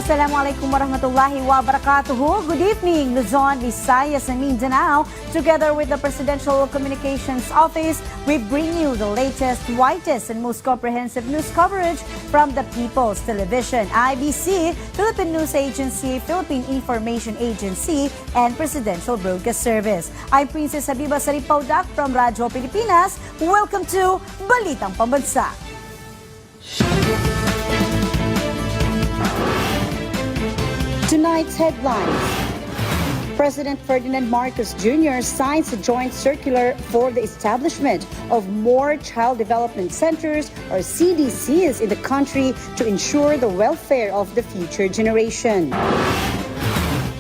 Assalamualaikum warahmatullahi wabarakatuh. Good evening, Luzon, Visayas, and Mindanao. Together with the Presidential Communications Office, we bring you the latest, widest, and most comprehensive news coverage from the People's Television, IBC, Philippine News Agency, Philippine Information Agency, and Presidential Broadcast Service. I'm Princess Habiba Saripaudak from Radyo Pilipinas. Welcome to Balitang Pambansa. Tonight's headlines. President Ferdinand Marcos Jr. signs a joint circular for the establishment of more child development centers, or CDCs, in the country to ensure the welfare of the future generation.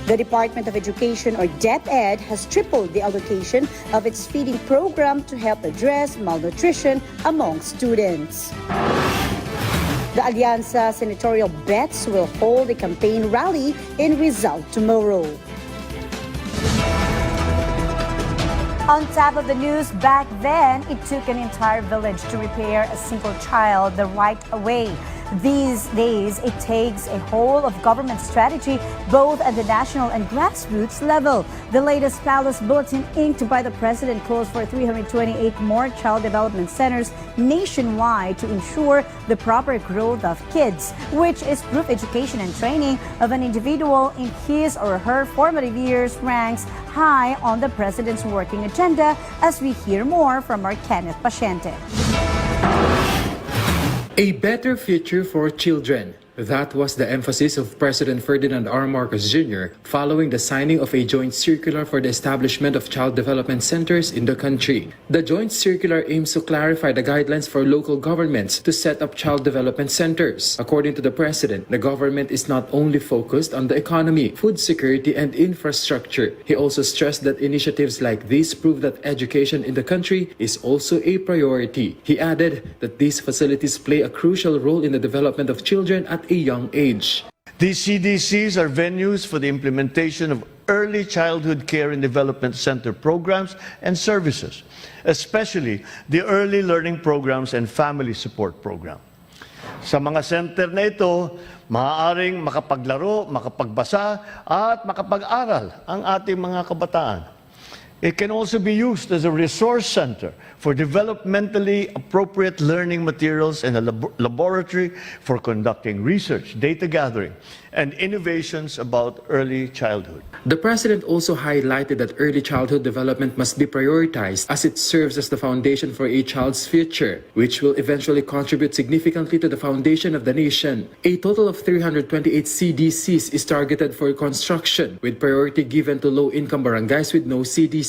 The Department of Education, or DepEd, has tripled the allocation of its feeding program to help address malnutrition among students. The Alianza Senatorial Bets will hold a campaign rally in Rizal tomorrow. On top of the news, back then, it took an entire village to repair a single child the right way. These days, it takes a whole of government strategy, both at the national and grassroots level. The latest Palace Bulletin, inked by the President, calls for 328 more child development centers nationwide to ensure the proper growth of kids, which is proof education and training of an individual in his or her formative years ranks high on the President's working agenda, as we hear more from our Kenneth Paciente. A better future for children. That was the emphasis of President Ferdinand R. Marcos Jr. following the signing of a joint circular for the establishment of child development centers in the country. The joint circular aims to clarify the guidelines for local governments to set up child development centers. According to the President, the government is not only focused on the economy, food security, and infrastructure. He also stressed that initiatives like these prove that education in the country is also a priority. He added that these facilities play a crucial role in the development of children at a young age. These CDCs are venues for the implementation of early childhood care and development center programs and services, especially the early learning programs and family support program. Sa mga center na ito, maaaring makapaglaro, makapagbasa at makapag-aral ang ating mga kabataan. It can also be used as a resource center for developmentally appropriate learning materials and a laboratory for conducting research, data gathering, and innovations about early childhood. The President also highlighted that early childhood development must be prioritized as it serves as the foundation for a child's future, which will eventually contribute significantly to the foundation of the nation. A total of 328 CDCs is targeted for construction, with priority given to low-income barangays with no CDCs.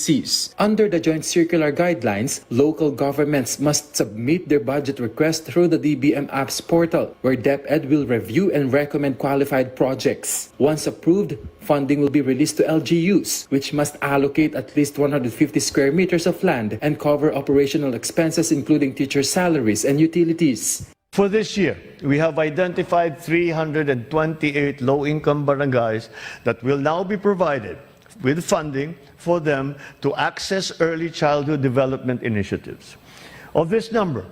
Under the joint circular guidelines, local governments must submit their budget request through the DBM Apps portal, where DepEd will review and recommend qualified projects. Once approved, funding will be released to LGUs, which must allocate at least 150 square meters of land and cover operational expenses including teacher salaries and utilities. For this year, we have identified 328 low-income barangays that will now be provided with funding for them to access early childhood development initiatives. Of this number,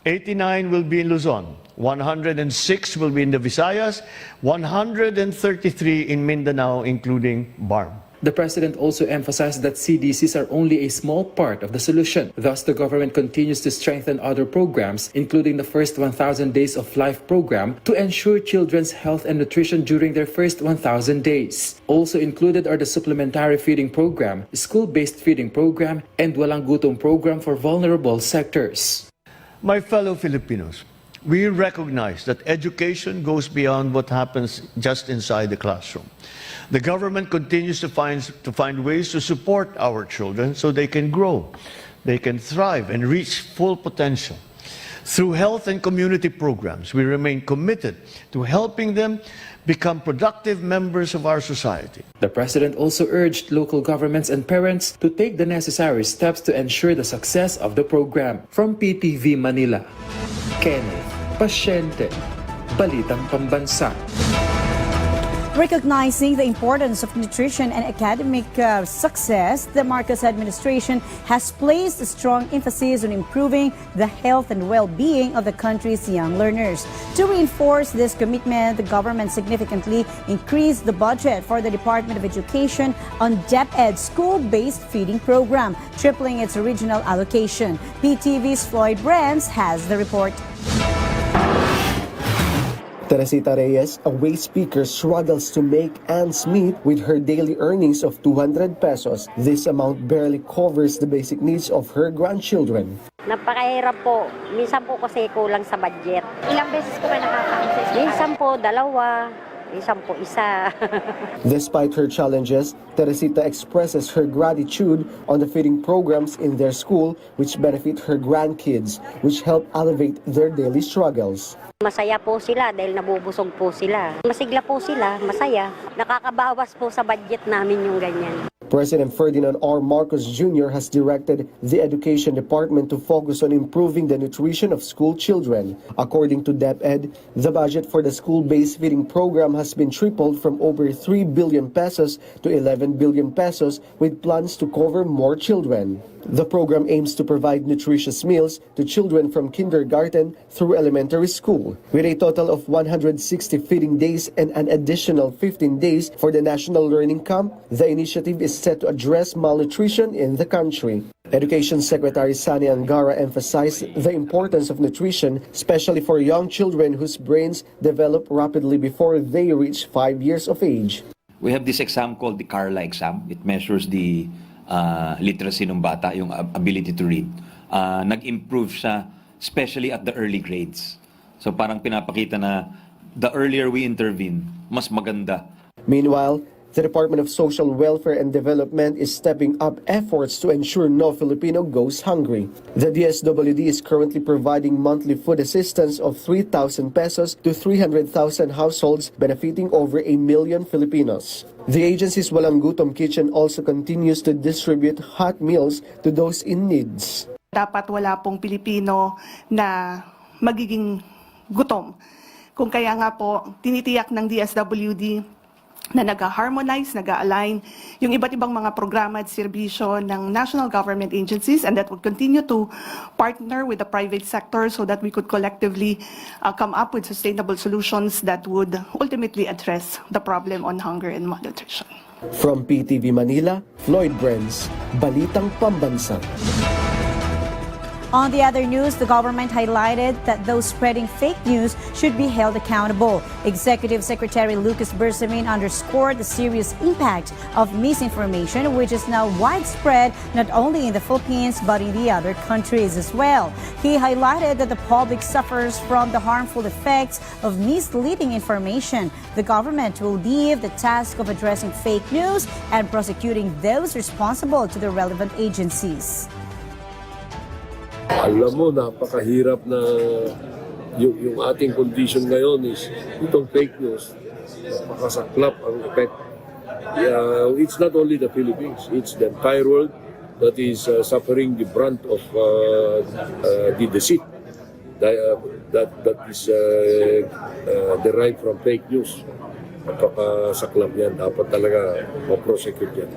89 will be in Luzon, 106 will be in the Visayas, 133 in Mindanao, including BARM. The President also emphasized that CDCs are only a small part of the solution. Thus, the government continues to strengthen other programs, including the first 1,000 Days of Life program, to ensure children's health and nutrition during their first 1,000 days. Also included are the supplementary feeding program, school-based feeding program, and Walang Gutom program for vulnerable sectors. My fellow Filipinos, we recognize that education goes beyond what happens just inside the classroom. The government continues to find ways to support our children so they can grow, they can thrive and reach full potential. Through health and community programs, we remain committed to helping them become productive members of our society. The President also urged local governments and parents to take the necessary steps to ensure the success of the program. From PTV Manila, Kenneth Paciente, Balitang Pambansa. Recognizing the importance of nutrition and academic success, the Marcos administration has placed a strong emphasis on improving the health and well-being of the country's young learners. To reinforce this commitment, the government significantly increased the budget for the Department of Education on DepEd's school-based feeding program, tripling its original allocation. PTV's Floyd Brands has the report. Teresita Reyes, a waste speaker, struggles to make ends meet with her daily earnings of 200 pesos. This amount barely covers the basic needs of her grandchildren. Napakahirap po. Minsan po kasi kulang sa budget. Ilang beses ko ba nakakain sa eskwela? Minsan po dalawa, minsan po isa. Despite her challenges, Teresita expresses her gratitude on the feeding programs in their school which benefit her grandkids, which help elevate their daily struggles. Masaya po sila dahil nabubusog po sila. Masigla po sila, masaya. Nakakabawas po sa budget namin yung ganyan. President Ferdinand R. Marcos Jr. has directed the Education Department to focus on improving the nutrition of school children. According to DepEd, the budget for the school-based feeding program has been tripled from over 3 billion pesos to 11 billion pesos with plans to cover more children. The program aims to provide nutritious meals to children from kindergarten through elementary school. With a total of 160 feeding days and an additional 15 days for the National Learning Camp, the initiative is set to address malnutrition in the country. Education Secretary Sani Angara emphasized the importance of nutrition, especially for young children whose brains develop rapidly before they reach 5 years of age. We have this exam called the Carla exam. It measures the literacy ng bata, yung ability to read. Nag-improve siya, especially at the early grades. So parang pinapakita na the earlier we intervene, mas maganda. Meanwhile, the Department of Social Welfare and Development is stepping up efforts to ensure no Filipino goes hungry. The DSWD is currently providing monthly food assistance of 3,000 pesos to 300,000 households, benefiting over 1 million Filipinos. The agency's Walang Gutom Kitchen also continues to distribute hot meals to those in needs. Dapat wala pong Pilipino na magiging gutom. Kung kaya nga po, tinitiyak ng DSWD na nag-harmonize, nag-align yung iba't ibang mga programa at serbisyo ng national government agencies, and that would continue to partner with the private sector so that we could collectively come up with sustainable solutions that would ultimately address the problem on hunger and malnutrition. From PTV Manila, Floyd Brands, Balitang Pambansa. On the other news, the government highlighted that those spreading fake news should be held accountable. Executive Secretary Lucas Bersamin underscored the serious impact of misinformation, which is now widespread not only in the Philippines but in the other countries as well. He highlighted that the public suffers from the harmful effects of misleading information. The government will leave the task of addressing fake news and prosecuting those responsible to the relevant agencies. Alam mo, napakahirap na yung ating condition ngayon is itong fake news. Napakasaklap ang effect. It's not only the Philippines, it's the entire world that is suffering the brunt of the deceit that is derived from fake news. Napakasaklap yan. Dapat talaga ma-prosecute yan.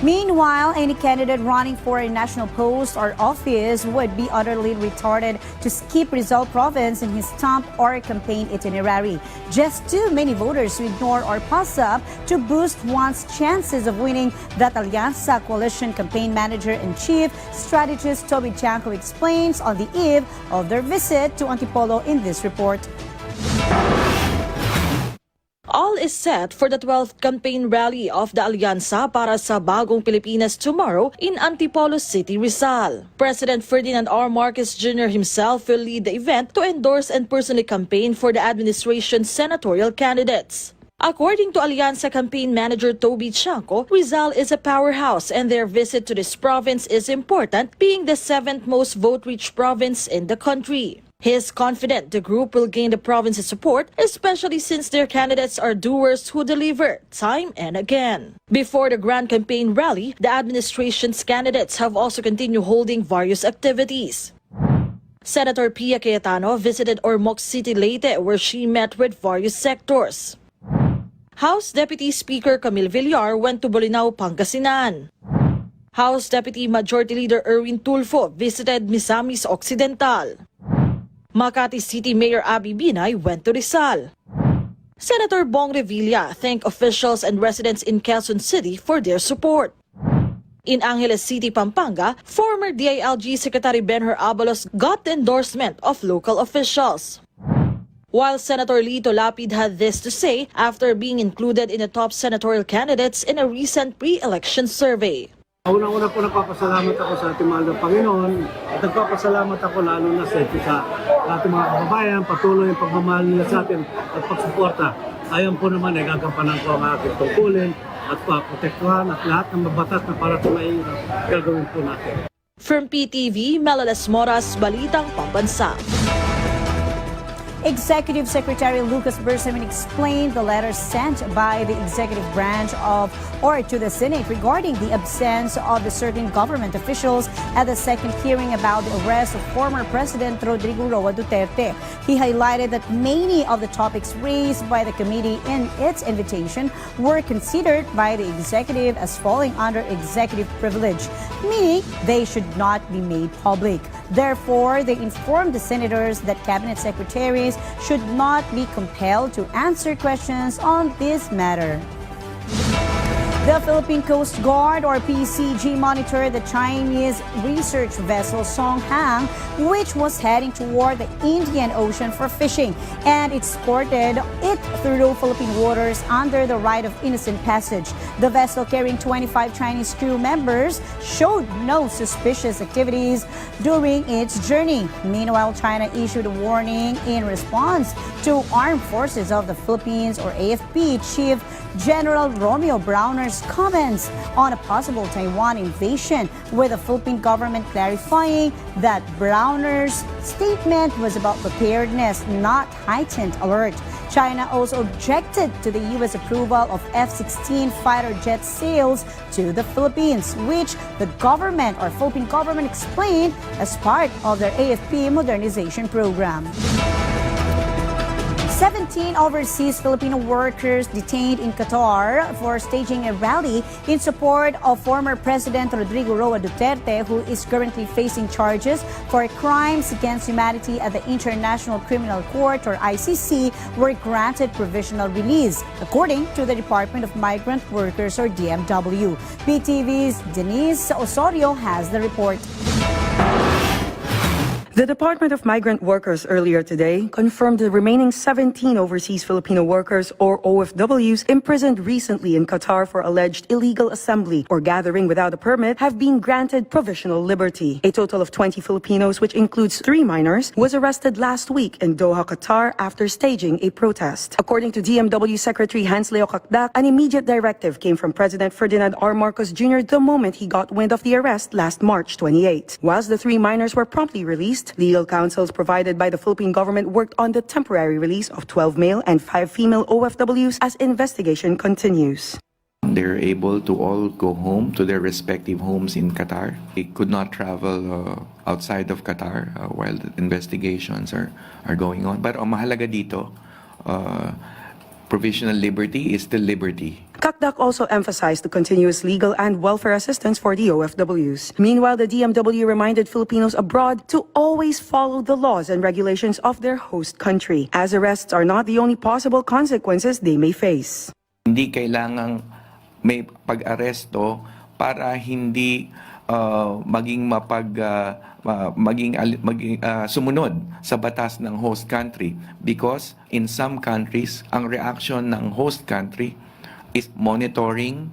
Meanwhile, any candidate running for a national post or office would be utterly retarded to skip Rizal province in his stump or campaign itinerary. Just too many voters to ignore or pass up to boost one's chances of winning, that Alianza Coalition campaign manager-in-chief, strategist Toby Chanco explains on the eve of their visit to Antipolo in this report. All is set for the 12th campaign rally of the Alianza para sa Bagong Pilipinas tomorrow in Antipolo City, Rizal. President Ferdinand R. Marcos Jr. himself will lead the event to endorse and personally campaign for the administration's senatorial candidates. According to Alianza campaign manager Toby Chanco, Rizal is a powerhouse and their visit to this province is important, being the 7th most vote-rich province in the country. He is confident the group will gain the province's support, especially since their candidates are doers who deliver time and again. Before the grand campaign rally, the administration's candidates have also continued holding various activities. Senator Pia Cayetano visited Ormoc City, Leyte, where she met with various sectors. House Deputy Speaker Camille Villar went to Bolinao, Pangasinan. House Deputy Majority Leader Erwin Tulfo visited Misamis Occidental. Makati City Mayor Abby Binay went to Rizal. Senator Bong Revilla thanked officials and residents in Quezon City for their support. In Angeles City, Pampanga, former DILG Secretary Benher Abalos got the endorsement of local officials. While Senator Lito Lapid had this to say after being included in the top senatorial candidates in a recent pre-election survey. Una-una po nagpapasalamat ako sa ating mahal na Panginoon at nagpapasalamat ako lalo na sa ating mga kababayan, patuloy ang pagmamahal nila sa atin at pagsuporta. Ayon po naman ay gagampanan ko ang aking tungkulin at paprotektuhan at lahat ng mabatas na para sa mahirap gagawin po natin. From PTV, Melales Moras, Balitang Pambansa. Executive Secretary Lucas Bersamin explained the letter sent by the executive branch to the Senate regarding the absence of the certain government officials at the second hearing about the arrest of former President Rodrigo Roa Duterte. He highlighted that many of the topics raised by the committee in its invitation were considered by the executive as falling under executive privilege, meaning they should not be made public. Therefore, they informed the senators that cabinet secretaries should not be compelled to answer questions on this matter. The Philippine Coast Guard, or PCG, monitored the Chinese research vessel Songhang, which was heading toward the Indian Ocean for fishing, and it escorted it through Philippine waters under the right of innocent passage. The vessel, carrying 25 Chinese crew members, showed no suspicious activities during its journey. Meanwhile, China issued a warning in response to Armed Forces of the Philippines, or AFP, Chief General Romeo Browner's comments on a possible Taiwan invasion, with the Philippine government clarifying that Browner's statement was about preparedness, not heightened alert. China also objected to the U.S. approval of F-16 fighter jet sales to the Philippines, which the government, or Philippine government, explained as part of their AFP modernization program. 17 overseas Filipino workers detained in Qatar for staging a rally in support of former President Rodrigo Roa Duterte, who is currently facing charges for crimes against humanity at the International Criminal Court, or ICC, were granted provisional release, according to the Department of Migrant Workers, or DMW. PTV's Denise Osorio has the report. The Department of Migrant Workers earlier today confirmed the remaining 17 overseas Filipino workers, or OFWs, imprisoned recently in Qatar for alleged illegal assembly or gathering without a permit have been granted provisional liberty. A total of 20 Filipinos, which includes 3 minors, was arrested last week in Doha, Qatar after staging a protest. According to DMW Secretary Hans Leo Kakdak, an immediate directive came from President Ferdinand R. Marcos Jr. the moment he got wind of the arrest last March 28. Whilst the 3 minors were promptly released, legal counsels provided by the Philippine government worked on the temporary release of 12 male and 5 female OFWs as investigation continues. They're able to all go home to their respective homes in Qatar. They could not travel outside of Qatar while the investigations are going on. But ang mahalaga dito, provisional liberty is still liberty. Kakdak also emphasized the continuous legal and welfare assistance for the OFWs. Meanwhile, the DMW reminded Filipinos abroad to always follow the laws and regulations of their host country, as arrests are not the only possible consequences they may face. Hindi kailangang may pag-aresto para hindi maging sumunod sa batas ng host country, because in some countries ang reaction ng host country is monitoring,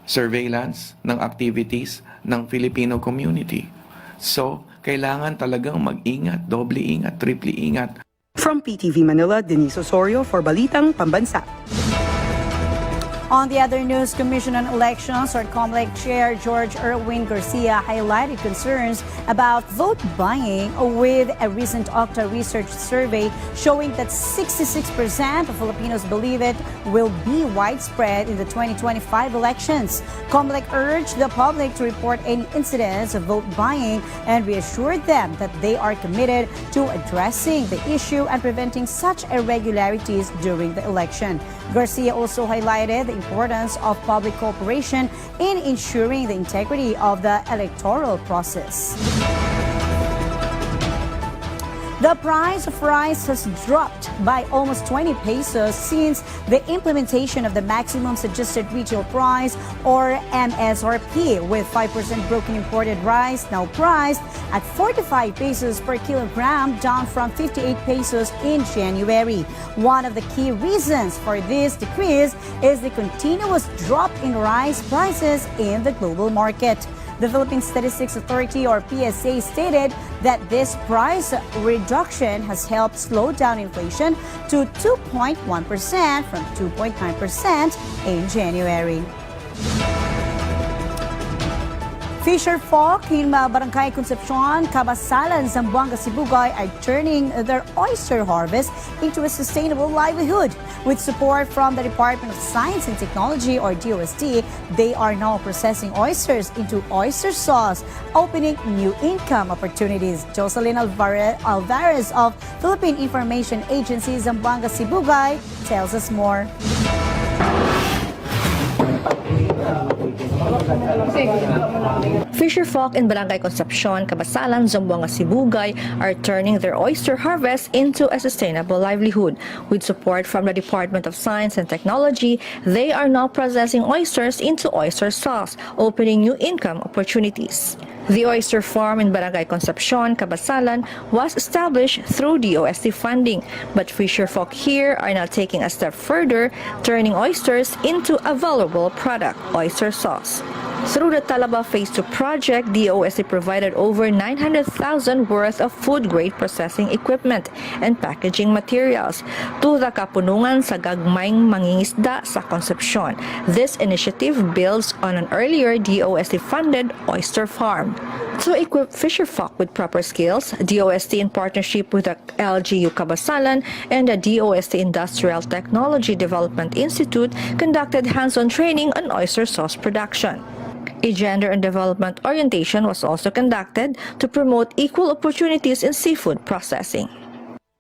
surveillance ng activities ng Filipino community. So kailangan talagang mag-ingat, doble ingat, triple ingat. From PTV Manila, Denise Osorio for Balitang Pambansa. On the other news, Commission on Elections or COMELEC Chair George Erwin Garcia highlighted concerns about vote buying with a recent Octa research survey showing that 66% of Filipinos believe it will be widespread in the 2025 elections. COMELEC urged the public to report any incidents of vote buying and reassured them that they are committed to addressing the issue and preventing such irregularities during the election. Garcia also highlighted the importance of public cooperation in ensuring the integrity of the electoral process. The price of rice has dropped by almost 20 pesos since the implementation of the maximum suggested retail price or MSRP, with 5% broken imported rice now priced at 45 pesos per kilogram, down from 58 pesos in January. One of the key reasons for this decrease is the continuous drop in rice prices in the global market. The Philippine Statistics Authority or PSA stated that this price reduction has helped slow down inflation to 2.1% from 2.9% in January. Fisher folk in Barangay Concepcion, Cabasalan, Zamboanga, Sibugay are turning their oyster harvest into a sustainable livelihood. With support from the Department of Science and Technology or DOST, they are now processing oysters into oyster sauce, opening new income opportunities. Jocelyn Alvarez of Philippine Information Agency Zamboanga, Sibugay tells us more. Fisher folk in Barangay Concepcion, Cabasalan, Zamboanga, Sibugay are turning their oyster harvest into a sustainable livelihood. With support from the Department of Science and Technology, they are now processing oysters into oyster sauce, opening new income opportunities. The oyster farm in Barangay Concepcion, Cabasalan was established through DOST funding, but fisher folk here are now taking a step further, turning oysters into a valuable product, oyster sauce. Through the Talaba Phase 2 project, DOST provided over 900,000 worth of food-grade processing equipment and packaging materials to the kapunungan sa gagmayng mangingisda sa Concepcion. This initiative builds on an earlier DOST-funded oyster farm. To equip fisher folk with proper skills, DOST in partnership with the LGU Cabasalan and the DOST Industrial Technology Development Institute conducted hands-on training on oyster sauce production. A gender and development orientation was also conducted to promote equal opportunities in seafood processing.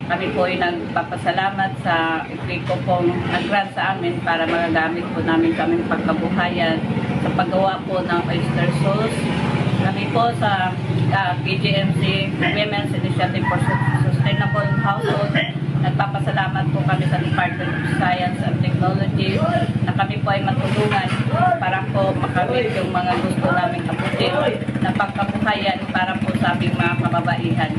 Kami po ay nagpapasalamat sa equipo pong nag-grant sa amin para magagamit po namin kaming pagkabuhayan sa paggawa po ng oyster sauce. Kami po sa PGMC Women's Initiative for Sustainable Household, nagpapasalamat po kami sa Department of Science and Technology na kami po ay matulungan para po makamit yung mga gusto namin abutin na pagkabuhayan para po sa aming mga kababaihan.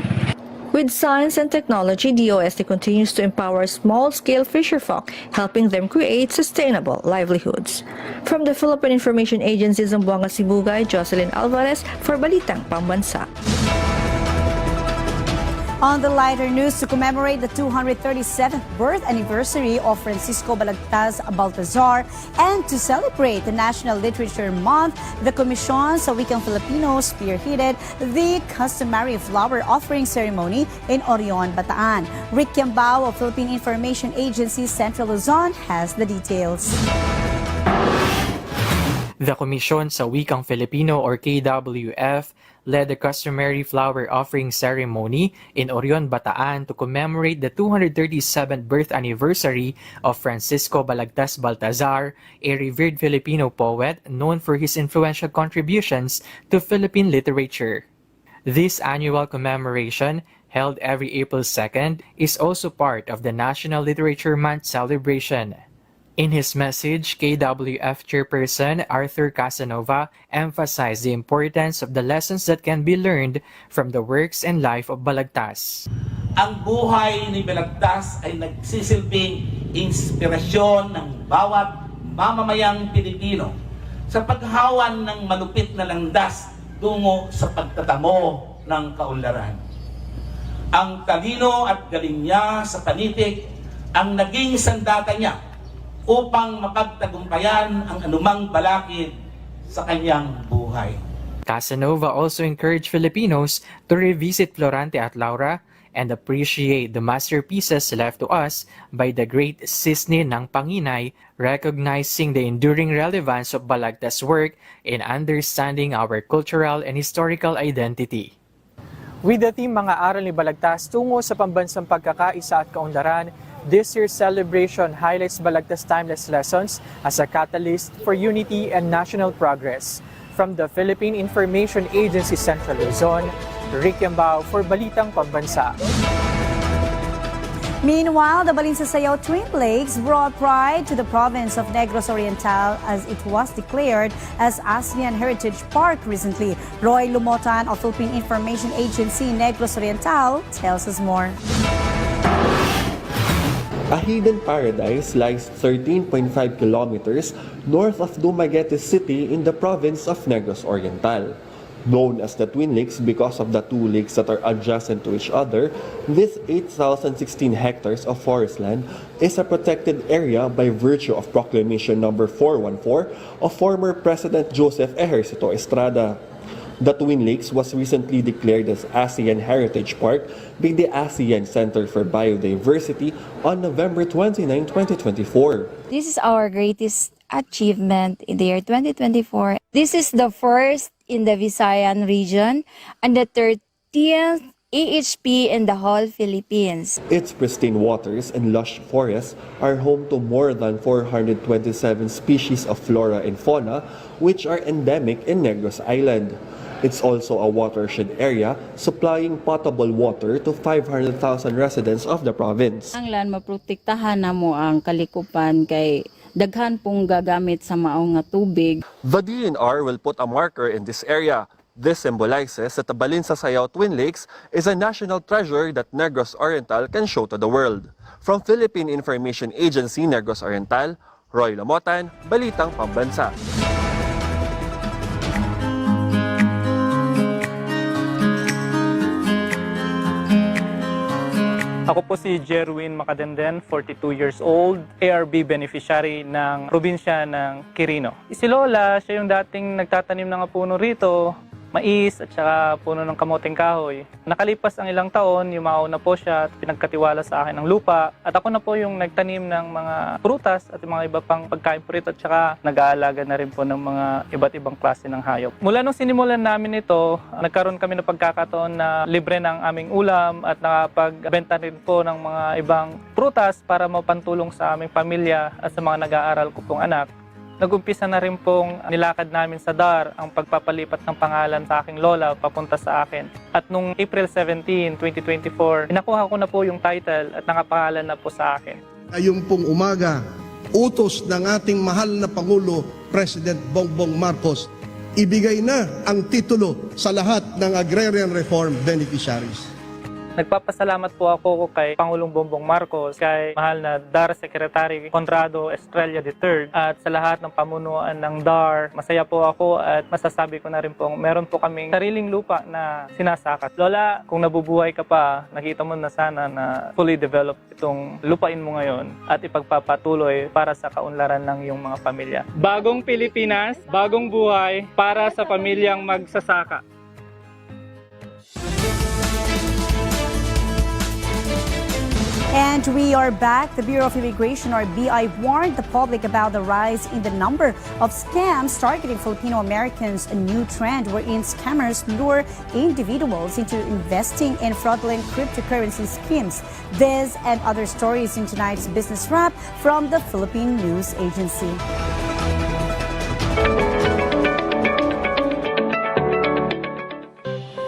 With science and technology, DOST continues to empower small-scale fisherfolk, helping them create sustainable livelihoods. From the Philippine Information Agency, Zamboanga, Sibugay, Jocelyn Alvarez for Balitang Pambansa. On the lighter news, to commemorate the 237th birth anniversary of Francisco Baltazar and to celebrate the National Literature Month, the Commission sa Wikang Filipino spearheaded the customary flower offering ceremony in Ngayon, Bataan. Rick Kiambao of Philippine Information Agency Central Luzon has the details. The Komisyon sa Wikang Filipino or KWF led the customary flower offering ceremony in Ngayon, Bataan to commemorate the 237th birth anniversary of Francisco Baltazar, a revered Filipino poet known for his influential contributions to Philippine literature. This annual commemoration, held every April 2nd, is also part of the National Literature Month celebration. In his message, KWF Chairperson Arthur Casanova emphasized the importance of the lessons that can be learned from the works and life of Balagtas. Ang buhay ni Balagtas ay nagsisilbing inspirasyon ng bawat mamamayang Pilipino sa paghawan ng malupit na landas tungo sa pagtatamo ng kaunlaran. Ang talino at galing niya sa panitik ang naging sandata niya upang mapagtagumpayan ang anumang balakid sa kanyang buhay. Casanova also encouraged Filipinos to revisit Florante at Laura and appreciate the masterpieces left to us by the great Cisne ng Panginay, recognizing the enduring relevance of Balagtas's work in understanding our cultural and historical identity. With the theme Mga Aral ni Balagtas tungo sa pambansang pagkakaisa at kaunlaran, this year's celebration highlights Balagtas' timeless lessons as a catalyst for unity and national progress. From the Philippine Information Agency Central Luzon, Rick Yambao for Balitang Pambansa. Meanwhile, the Balinsasayaw Twin Lakes brought pride to the province of Negros Oriental as it was declared as ASEAN Heritage Park recently. Roy Lumotan of Philippine Information Agency Negros Oriental tells us more. A hidden paradise lies 13.5 kilometers north of Dumaguete City in the province of Negros Oriental. Known as the Twin Lakes because of the two lakes that are adjacent to each other, this 8,016 hectares of forest land is a protected area by virtue of Proclamation number 414 of former President Joseph Ejercito Estrada. The Twin Lakes was recently declared as ASEAN Heritage Park by the ASEAN Center for Biodiversity on November 29, 2024. This is our greatest achievement in the year 2024. This is the first in the Visayan region and the 30th AHP in the whole Philippines. Its pristine waters and lush forests are home to more than 427 species of flora and fauna, which are endemic in Negros Island. It's also a watershed area supplying potable water to 500,000 residents of the province. Ang land maprotektahan na mo ang kalikupan kay daghan pong gagamit sa maong nga tubig. The DNR will put a marker in this area. This symbolizes that the Balinsasayaw Twin Lakes is a national treasure that Negros Oriental can show to the world. From Philippine Information Agency Negros Oriental, Roy Lamotan, Balitang Pambansa. Ako po si Jerwin Macadenden, 42 years old, ARB beneficiary ng probinsya ng Quirino. Si Lola, siya yung dating nagtatanim ng puno rito, mais at saka puno ng kamoteng kahoy. Nakalipas ang ilang taon, yumao na po siya at pinagkatiwala sa akin ng lupa. At ako na po yung nagtanim ng mga prutas at yung mga iba pang pagkain po rito at saka nag-aalaga na rin po ng mga iba't ibang klase ng hayop. Mula nung sinimulan namin ito, nagkaroon kami ng pagkakataon na libre ng aming ulam at nakapagbenta rin po ng mga ibang prutas para mapantulong sa aming pamilya at sa mga nag-aaral ko pong anak. Nag-umpisa na rin pong nilakad namin sa DAR ang pagpapalipat ng pangalan sa aking lola papunta sa akin. At nung April 17, 2024, inakuha ko na po yung title at nakapangalan na po sa akin. Ngayong pong umaga, utos ng ating mahal na Pangulo, President Bongbong Marcos, ibigay na ang titulo sa lahat ng agrarian reform beneficiaries. Nagpapasalamat po ako kay Pangulong Bongbong Marcos, kay mahal na DAR Secretary Conrado Estrella III at sa lahat ng pamunuan ng DAR. Masaya po ako at masasabi ko na rin po, meron po kaming sariling lupa na sinasakat. Lola, kung nabubuhay ka pa, nakita mo na sana na fully developed itong lupain mo ngayon at ipagpapatuloy para sa kaunlaran ng iyong mga pamilya. Bagong Pilipinas, bagong buhay para sa pamilyang magsasaka. And we are back. The Bureau of Immigration, or BI, warned the public about the rise in the number of scams targeting Filipino Americans, a new trend wherein scammers lure individuals into investing in fraudulent cryptocurrency schemes. This and other stories in tonight's Business Wrap from the Philippine News Agency.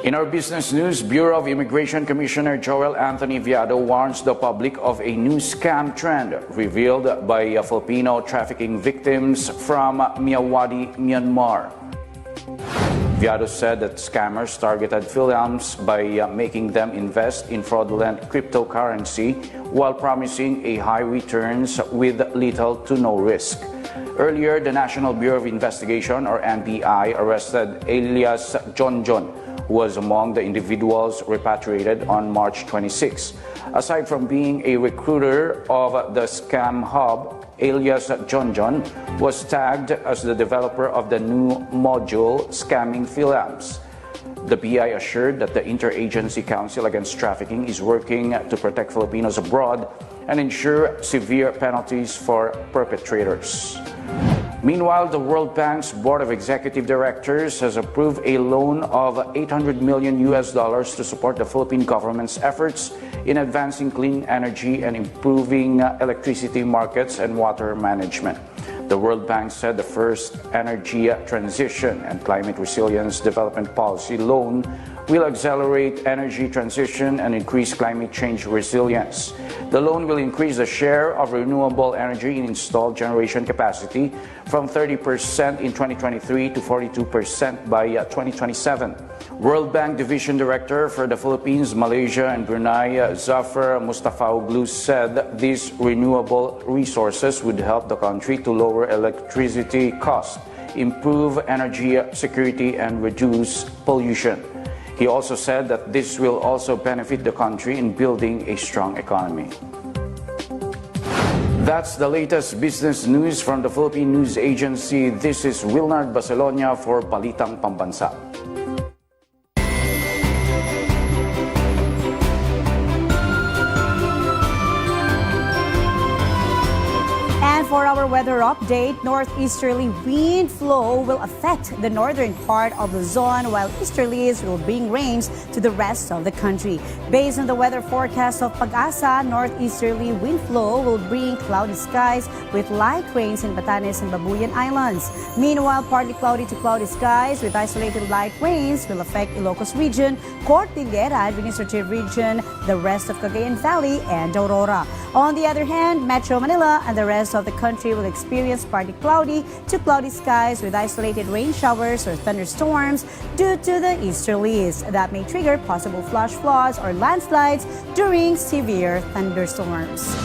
In our business news, Bureau of Immigration Commissioner Joel Anthony Viado warns the public of a new scam trend revealed by Filipino trafficking victims from Myawaddy, Myanmar. Viado said that scammers targeted Philippines by making them invest in fraudulent cryptocurrency while promising a high returns with little to no risk. Earlier, the National Bureau of Investigation, or NBI, arrested alias John, was among the individuals repatriated on March 26. Aside from being a recruiter of the scam hub, alias John was tagged as the developer of the new module Scamming Philams. The BI assured that the Interagency Council Against Trafficking is working to protect Filipinos abroad and ensure severe penalties for perpetrators. Meanwhile, the World Bank's Board of Executive Directors has approved a loan of $800 million to support the Philippine government's efforts in advancing clean energy and improving electricity markets and water management. The World Bank said the first Energy Transition and Climate Resilience Development Policy loan will accelerate energy transition and increase climate change resilience. The loan will increase the share of renewable energy in installed generation capacity from 30% in 2023 to 42% by 2027. World Bank Division Director for the Philippines, Malaysia, and Brunei, Zafar Mustafaoglu, said these renewable resources would help the country to lower electricity costs, improve energy security, and reduce pollution. He also said that this will also benefit the country in building a strong economy. That's the latest business news from the Philippine News Agency. This is Wilnard Barcelona for Balitang Pambansa. For our weather update, northeasterly wind flow will affect the northern part of Luzon, while easterlies will bring rains to the rest of the country. Based on the weather forecast of Pag-asa, northeasterly wind flow will bring cloudy skies with light rains in Batanes and Babuyan Islands. Meanwhile, partly cloudy to cloudy skies with isolated light rains will affect Ilocos Region, Cordillera Administrative Region, the rest of Cagayan Valley, and Aurora. On the other hand, Metro Manila and the rest of the country will experience partly cloudy to cloudy skies with isolated rain showers or thunderstorms due to the easterlies that may trigger possible flash floods or landslides during severe thunderstorms.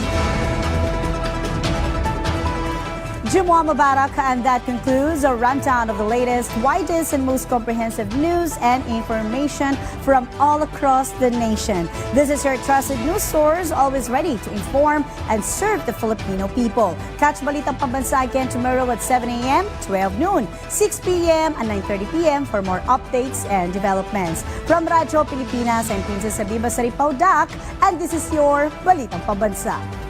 Jumu'ah Mubarak, and that concludes a rundown of the latest, widest, and most comprehensive news and information from all across the nation. This is your trusted news source, always ready to inform and serve the Filipino people. Catch Balitang Pambansa again tomorrow at 7 a.m., 12 noon, 6 p.m., and 9:30 p.m. for more updates and developments. From Radyo Pilipinas, I'm Princess Abiba Saripaudak, and this is your Balitang Pambansa.